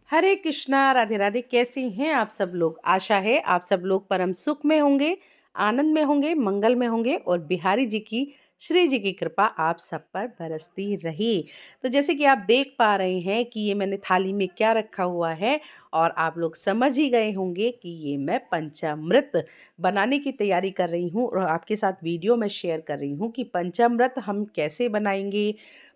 हरे कृष्णा, राधे राधे। कैसे हैं आप सब लोग? आशा है आप सब लोग परम सुख में होंगे, आनंद में होंगे, मंगल में होंगे और बिहारी जी की, श्री जी की कृपा आप सब पर बरसती रही। तो जैसे कि आप देख पा रहे हैं कि ये मैंने थाली में क्या रखा हुआ है और आप लोग समझ ही गए होंगे कि ये मैं पंचामृत बनाने की तैयारी कर रही हूँ और आपके साथ वीडियो में शेयर कर रही हूँ कि पंचामृत हम कैसे बनाएंगे,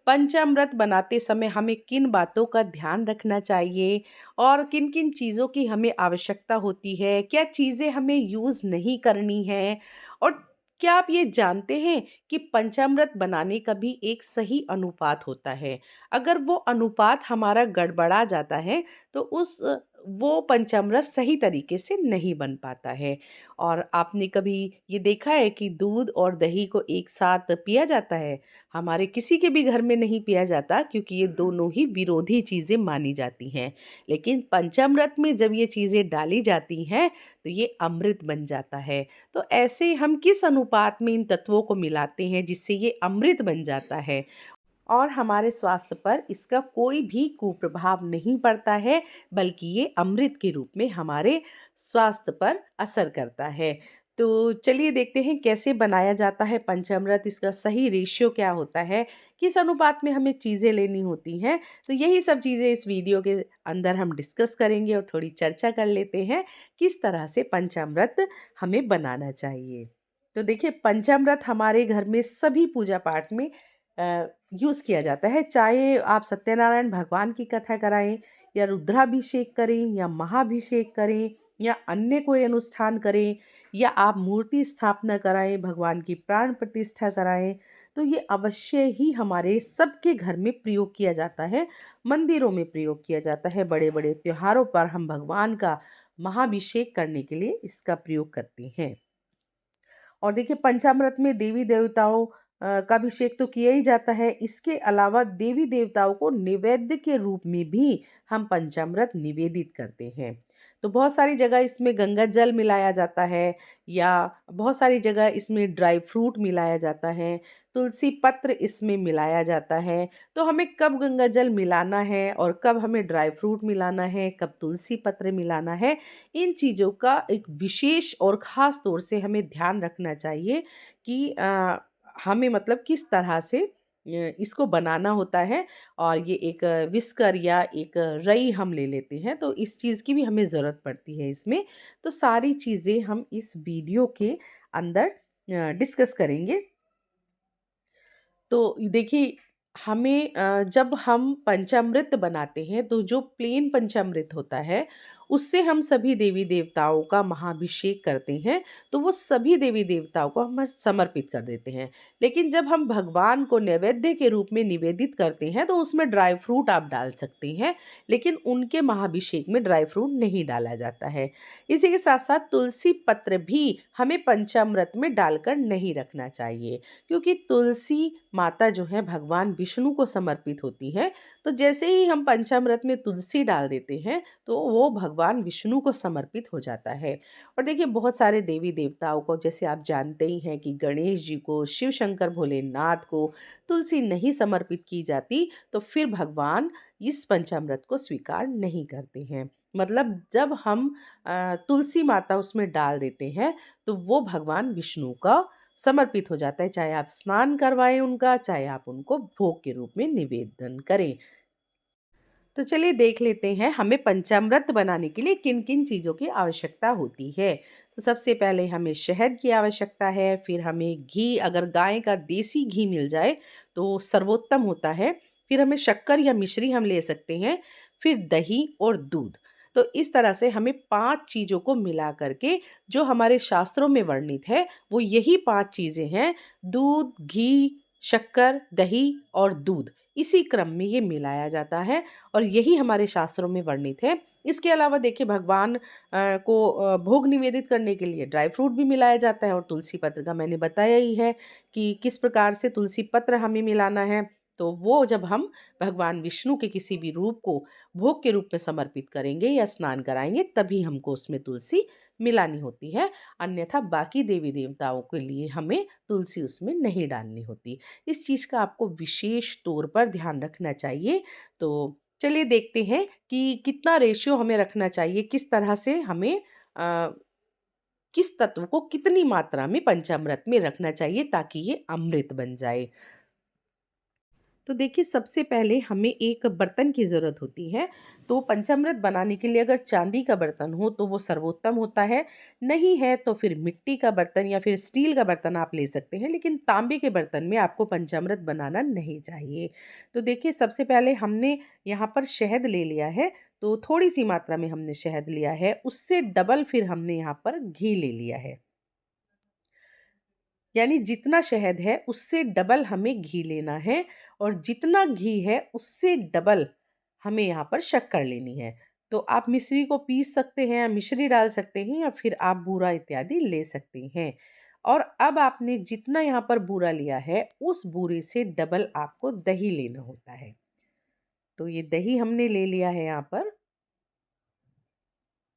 पंचामृत बनाते समय हमें किन बातों का ध्यान रखना चाहिए और किन किन चीज़ों की हमें आवश्यकता होती है, क्या चीज़ें हमें यूज़ नहीं करनी है। और क्या आप ये जानते हैं कि पंचामृत बनाने का भी एक सही अनुपात होता है। अगर वो अनुपात हमारा गड़बड़ा जाता है तो वो पंचामृत सही तरीके से नहीं बन पाता है। और आपने कभी ये देखा है कि दूध और दही को एक साथ पिया जाता है? हमारे किसी के भी घर में नहीं पिया जाता क्योंकि ये दोनों ही विरोधी चीज़ें मानी जाती हैं। लेकिन पंचामृत में जब ये चीज़ें डाली जाती हैं तो ये अमृत बन जाता है। तो ऐसे हम किस अनुपात में इन तत्वों को मिलाते हैं जिससे ये अमृत बन जाता है और हमारे स्वास्थ्य पर इसका कोई भी कुप्रभाव नहीं पड़ता है, बल्कि ये अमृत के रूप में हमारे स्वास्थ्य पर असर करता है। तो चलिए देखते हैं कैसे बनाया जाता है पंचामृत, इसका सही रेशियो क्या होता है, किस अनुपात में हमें चीज़ें लेनी होती हैं। तो यही सब चीज़ें इस वीडियो के अंदर हम डिस्कस करेंगे और थोड़ी चर्चा कर लेते हैं किस तरह से पंचामृत हमें बनाना चाहिए। तो देखिए, पंचामृत हमारे घर में सभी पूजा पाठ में यूज़ किया जाता है। चाहे आप सत्यनारायण भगवान की कथा कराएं या रुद्राभिषेक करें या महाभिषेक करें या अन्य कोई अनुष्ठान करें या आप मूर्ति स्थापना कराएं, भगवान की प्राण प्रतिष्ठा कराएं, तो ये अवश्य ही हमारे सबके घर में प्रयोग किया जाता है। मंदिरों में प्रयोग किया जाता है। बड़े बड़े त्योहारों पर हम भगवान का महाभिषेक करने के लिए इसका प्रयोग करते हैं। और देखिए, पंचामृत में देवी देवताओं का अभिषेक तो किया ही जाता है। इसके अलावा देवी देवताओं को नैवेद्य के रूप में भी हम पंचामृत निवेदित करते हैं। तो बहुत सारी जगह इसमें गंगा जल मिलाया जाता है या बहुत सारी जगह इसमें ड्राई फ्रूट मिलाया जाता है, तुलसी पत्र इसमें मिलाया जाता है। तो हमें कब गंगा जल मिलाना है और कब हमें ड्राई फ्रूट मिलाना है, कब तुलसी पत्र मिलाना है, इन चीज़ों का एक विशेष और ख़ास तौर से हमें ध्यान रखना चाहिए कि हमें मतलब किस तरह से इसको बनाना होता है। और ये एक विस्कर या एक रई हम ले लेते हैं, तो इस चीज़ की भी हमें ज़रूरत पड़ती है इसमें। तो सारी चीज़ें हम इस वीडियो के अंदर डिस्कस करेंगे। तो देखिए, हमें जब हम पंचामृत बनाते हैं तो जो प्लेन पंचामृत होता है उससे हम सभी देवी देवताओं का महाभिषेक करते हैं। तो वो सभी देवी देवताओं को हम समर्पित कर देते हैं। लेकिन जब हम भगवान को नैवेद्य के रूप में निवेदित करते हैं तो उसमें ड्राई फ्रूट आप डाल सकते हैं, लेकिन उनके महाभिषेक में ड्राई फ्रूट नहीं डाला जाता है। इसी के साथ साथ तुलसी पत्र भी हमें पंचामृत में डालकर नहीं रखना चाहिए, क्योंकि तुलसी माता जो है भगवान विष्णु को समर्पित होती है। तो जैसे ही हम पंचामृत में तुलसी डाल देते हैं तो वो भगवान विष्णु को समर्पित हो जाता है। और देखिए, बहुत सारे देवी देवताओं को, जैसे आप जानते ही हैं कि गणेश जी को, शिव शंकर भोलेनाथ को तुलसी नहीं समर्पित की जाती, तो फिर भगवान इस पंचामृत को स्वीकार नहीं करते हैं। मतलब जब हम तुलसी माता उसमें डाल देते हैं तो वो भगवान विष्णु का समर्पित हो जाता है, चाहे आप स्नान करवाएं उनका, चाहे आप उनको भोग के रूप में निवेदन करें। तो चलिए देख लेते हैं हमें पंचामृत बनाने के लिए किन किन चीज़ों की आवश्यकता होती है। तो सबसे पहले हमें शहद की आवश्यकता है, फिर हमें घी, अगर गाय का देसी घी मिल जाए तो सर्वोत्तम होता है। फिर हमें शक्कर या मिश्री हम ले सकते हैं, फिर दही और दूध। तो इस तरह से हमें 5 चीज़ों को मिला करके, जो हमारे शास्त्रों में वर्णित है वो यही 5 चीज़ें हैं: दूध, घी, शक्कर, दही और दूध। इसी क्रम में ये मिलाया जाता है और यही हमारे शास्त्रों में वर्णित है। इसके अलावा देखिए, भगवान को भोग निवेदित करने के लिए ड्राई फ्रूट भी मिलाया जाता है और तुलसी पत्र का मैंने बताया ही है कि किस प्रकार से तुलसी पत्र हमें मिलाना है। तो वो जब हम भगवान विष्णु के किसी भी रूप को भोग के रूप में समर्पित करेंगे या स्नान कराएंगे तभी हमको उसमें तुलसी मिलानी होती है। अन्यथा बाकी देवी देवताओं के लिए हमें तुलसी उसमें नहीं डालनी होती। इस चीज़ का आपको विशेष तौर पर ध्यान रखना चाहिए। तो चलिए देखते हैं कि कितना रेशियो हमें रखना चाहिए, किस तरह से हमें किस तत्व को कितनी मात्रा में पंचामृत में रखना चाहिए ताकि ये अमृत बन जाए। तो देखिए सबसे पहले हमें एक बर्तन की ज़रूरत होती है। तो पंचामृत बनाने के लिए अगर चांदी का बर्तन हो तो वो सर्वोत्तम होता है। नहीं है तो फिर मिट्टी का बर्तन या फिर स्टील का बर्तन आप ले सकते हैं, लेकिन तांबे के बर्तन में आपको पंचामृत बनाना नहीं चाहिए। तो देखिए सबसे पहले हमने यहाँ पर शहद ले लिया है। तो थोड़ी सी मात्रा में हमने शहद लिया है, उससे डबल फिर हमने यहाँ पर घी ले लिया है। यानी जितना शहद है उससे डबल हमें घी लेना है, और जितना घी है उससे डबल हमें यहाँ पर शक्कर लेनी है। तो आप मिश्री को पीस सकते हैं, मिश्री डाल सकते हैं, या फिर आप बूरा इत्यादि ले सकते हैं। और अब आपने जितना यहाँ पर बूरा लिया है उस बूरे से डबल आपको दही लेना होता है। तो ये दही हमने ले लिया है यहाँ पर।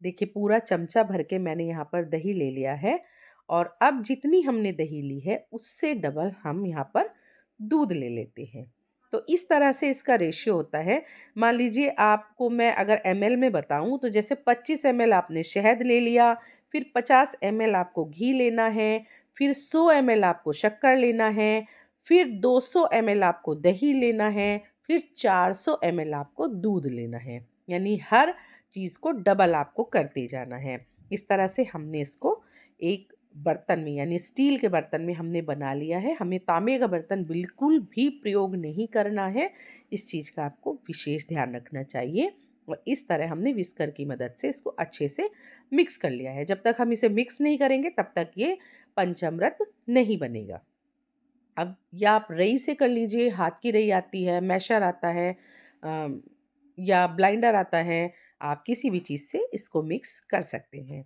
देखिए पूरा चमचा भर के मैंने यहाँ पर दही ले लिया है। और अब जितनी हमने दही ली है उससे डबल हम यहाँ पर दूध ले लेते हैं। तो इस तरह से इसका रेशियो होता है। मान लीजिए आपको मैं अगर एमएल में बताऊं तो जैसे 25 एमएल आपने शहद ले लिया, फिर 50 एमएल आपको घी लेना है, फिर 100 एमएल आपको शक्कर लेना है, फिर 200 एमएल आपको दही लेना है, फिर 400 एमएल आपको दूध लेना है। यानी हर चीज़ को डबल आपको करते जाना है। इस तरह से हमने इसको एक बर्तन में यानी स्टील के बर्तन में हमने बना लिया है। हमें तांबे का बर्तन बिल्कुल भी प्रयोग नहीं करना है। इस चीज़ का आपको विशेष ध्यान रखना चाहिए। और इस तरह हमने विस्कर की मदद से इसको अच्छे से मिक्स कर लिया है। जब तक हम इसे मिक्स नहीं करेंगे तब तक ये पंचामृत नहीं बनेगा। अब या आप रई से कर लीजिए, हाथ की रई आती है, मैशर आता है, या ब्लाइंडर आता है। आप किसी भी चीज़ से इसको मिक्स कर सकते हैं।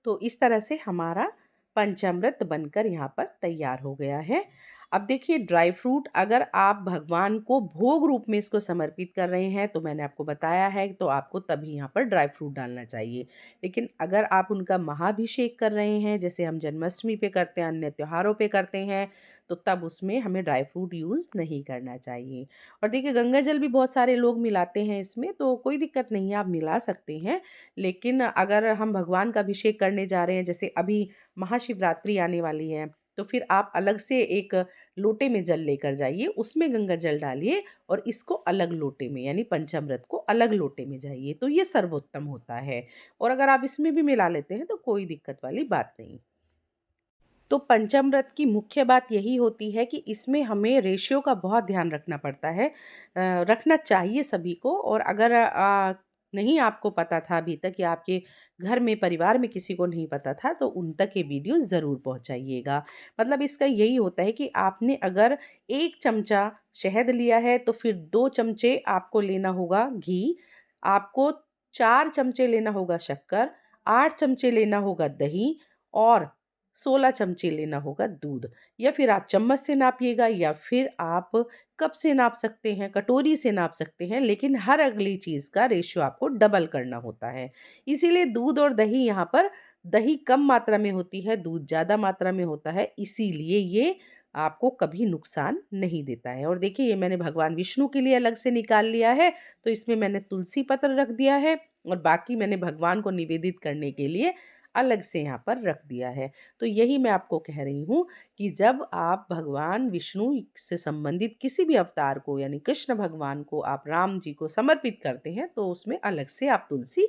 तो इस तरह से हमारा पंचामृत बनकर यहाँ पर तैयार हो गया है। अब देखिए ड्राई फ्रूट अगर आप भगवान को भोग रूप में इसको समर्पित कर रहे हैं तो मैंने आपको बताया है, तो आपको तभी यहाँ पर ड्राई फ्रूट डालना चाहिए। लेकिन अगर आप उनका महाभिषेक कर रहे हैं, जैसे हम जन्माष्टमी पे करते हैं, अन्य त्योहारों पे करते हैं, तो तब उसमें हमें ड्राई फ्रूट यूज़ नहीं करना चाहिए। और देखिए गंगा जल भी बहुत सारे लोग मिलाते हैं इसमें, तो कोई दिक्कत नहीं है, आप मिला सकते हैं। लेकिन अगर हम भगवान का अभिषेक करने जा रहे हैं, जैसे अभी महाशिवरात्रि आने वाली है, तो फिर आप अलग से एक लोटे में जल लेकर जाइए, उसमें गंगा जल डालिए, और इसको अलग लोटे में यानी पंचामृत को अलग लोटे में जाइए, तो ये सर्वोत्तम होता है। और अगर आप इसमें भी मिला लेते हैं तो कोई दिक्कत वाली बात नहीं। तो पंचामृत की मुख्य बात यही होती है कि इसमें हमें रेशियो का बहुत ध्यान रखना पड़ता है, रखना चाहिए सभी को। और अगर नहीं आपको पता था अभी तक, या आपके घर में परिवार में किसी को नहीं पता था, तो उन तक ये वीडियो ज़रूर पहुंचाइएगा। मतलब इसका यही होता है कि आपने अगर 1 चमचा शहद लिया है तो फिर 2 चमचे आपको लेना होगा घी, आपको 4 चमचे लेना होगा शक्कर, 8 चमचे लेना होगा दही, और 16 चमचे लेना होगा दूध। या फिर आप चम्मच से नापिएगा, या फिर आप कप से नाप सकते हैं, कटोरी से नाप सकते हैं, लेकिन हर अगली चीज़ का रेशियो आपको डबल करना होता है। इसीलिए दूध और दही, यहाँ पर दही कम मात्रा में होती है, दूध ज़्यादा मात्रा में होता है, इसीलिए ये आपको कभी नुकसान नहीं देता है। और देखिए ये मैंने भगवान विष्णु के लिए अलग से निकाल लिया है, तो इसमें मैंने तुलसी पत्र रख दिया है, और बाकी मैंने भगवान को निवेदित करने के लिए अलग से यहाँ पर रख दिया है। तो यही मैं आपको कह रही हूँ कि जब आप भगवान विष्णु से संबंधित किसी भी अवतार को यानी कृष्ण भगवान को, आप राम जी को समर्पित करते हैं, तो उसमें अलग से आप तुलसी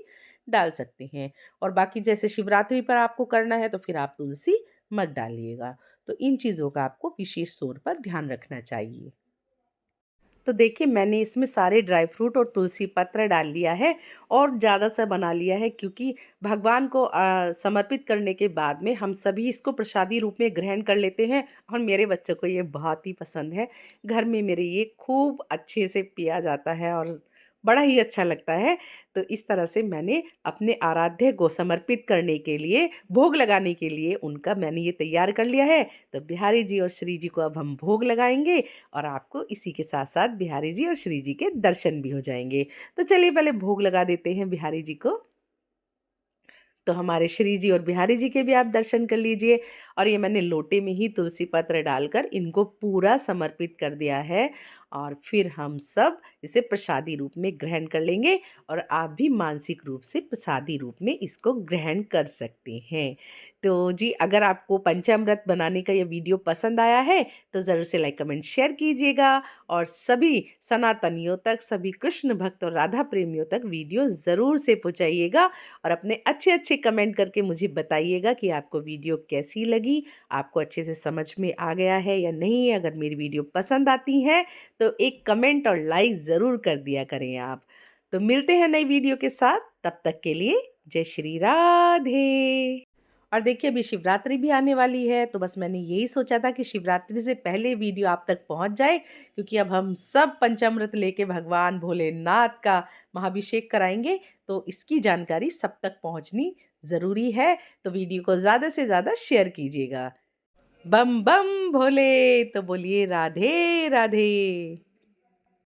डाल सकते हैं। और बाकी जैसे शिवरात्रि पर आपको करना है तो फिर आप तुलसी मत डालिएगा। तो इन चीज़ों का आपको विशेष तौर पर ध्यान रखना चाहिए। तो देखिए मैंने इसमें सारे ड्राई फ्रूट और तुलसी पत्र डाल लिया है, और ज़्यादा सा बना लिया है, क्योंकि भगवान को समर्पित करने के बाद में हम सभी इसको प्रसादी रूप में ग्रहण कर लेते हैं, और मेरे बच्चों को ये बहुत ही पसंद है। घर में मेरे ये खूब अच्छे से पिया जाता है और बड़ा ही अच्छा लगता है। तो इस तरह से मैंने अपने आराध्य को समर्पित करने के लिए, भोग लगाने के लिए उनका मैंने ये तैयार कर लिया है। तो बिहारी जी और श्री जी को अब हम भोग लगाएंगे, और आपको इसी के साथ साथ बिहारी जी और श्री जी के दर्शन भी हो जाएंगे। तो चलिए पहले भोग लगा देते हैं बिहारी जी को। तो हमारे श्री जी और बिहारी जी के भी आप दर्शन कर लीजिए। और ये मैंने लोटे में ही तुलसी पत्र डालकर इनको पूरा समर्पित कर दिया है। और फिर हम सब इसे प्रसादी रूप में ग्रहण कर लेंगे और आप भी मानसिक रूप से प्रसादी रूप में इसको ग्रहण कर सकते हैं। तो जी, अगर आपको पंचामृत बनाने का ये वीडियो पसंद आया है तो ज़रूर से लाइक कमेंट शेयर कीजिएगा और सभी सनातनियों तक, सभी कृष्ण भक्त और राधा प्रेमियों तक वीडियो ज़रूर से पहुँचाइएगा और अपने अच्छे अच्छे कमेंट करके मुझे बताइएगा कि आपको वीडियो कैसी लगी, आपको अच्छे से समझ में आ गया है या नहीं। अगर मेरी वीडियो पसंद आती है तो एक कमेंट और लाइक ज़रूर कर दिया करें आप। तो मिलते हैं नई वीडियो के साथ, तब तक के लिए जय श्री राधे। और देखिए, अभी शिवरात्रि भी आने वाली है, तो बस मैंने यही सोचा था कि शिवरात्रि से पहले वीडियो आप तक पहुंच जाए, क्योंकि अब हम सब पंचामृत लेके भगवान भोलेनाथ का महाभिषेक कराएंगे, तो इसकी जानकारी सब तक पहुंचनी ज़रूरी है। तो वीडियो को ज़्यादा से ज़्यादा शेयर कीजिएगा। बम बम भोले, तो बोलिए राधे राधे।